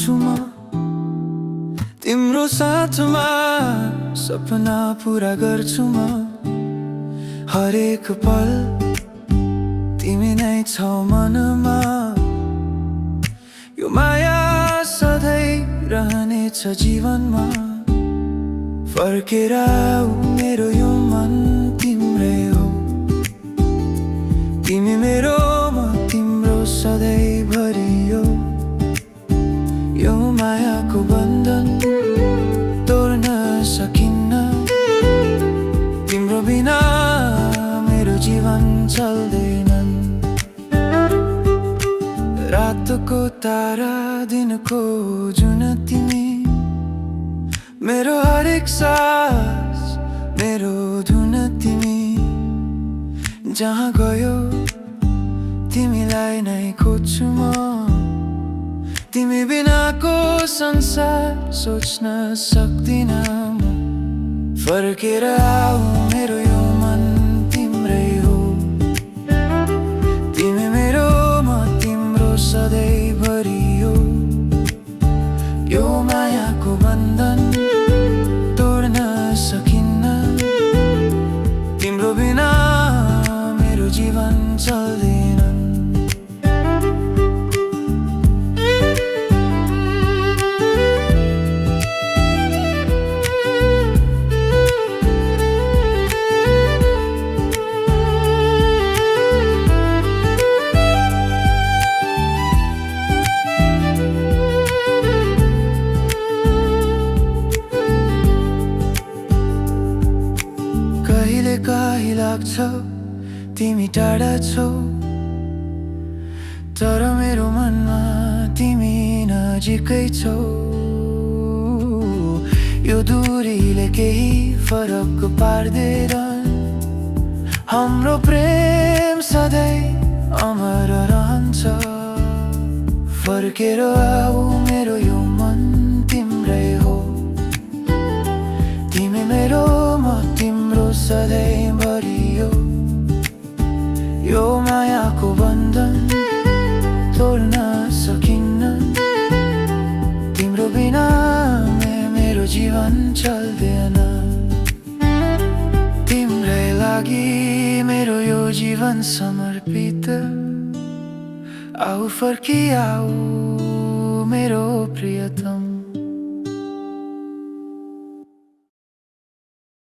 आउँछु म तिम्रो साथमा सपना पूरा गर्छु म हरेक पल तिमी नै छौ मनमा यो माया सधैँ रहनेछ जीवनमा फर्केर आऊ मेरो यो मन तिम्रै हो तिमी मेरो म तिम्रो सधैँभरि हो यो मायाको बन्धन तोड्न सकिन्न तिम्रो बिना मेरो जीवन चल्दैनन् रातको तारा दिनको जुन तिमी मेरो हरेक सास मेरो धुन तिमी जहाँ गयो तिमीलाई नै खोज्छु म तिमी बिनाको संसार सोच्न सक्दिन म फर्केर आऊ मेरो यो मन तिम्रै हो तिमी मेरो म तिम्रो सधैँभरि हो यो मायाको बन्धन तोड्न सकिन्न तिम्रो बिना मेरो जीवन चल्दैन कहिले लाग्छ तिमी टाढा छौ तर मेरो मनमा तिमी नजिकै छौ यो दूरीले केही फरक पार्दैन हाम्रो प्रेम सधैँ अमर रहन्छ फर्केर आऊ मेरो यो मन तिम्रै हो तिमी मेरो म तिम्रो सधैँभरि हो यो मायाको बन्धन तोड्न सकिन्न तिम्रो बिना मेरो जीवन चल्दैन तिम्रै लागि मेरो यो जीवन समर्पित आऊ फर्की आऊ मेरो प्रियतम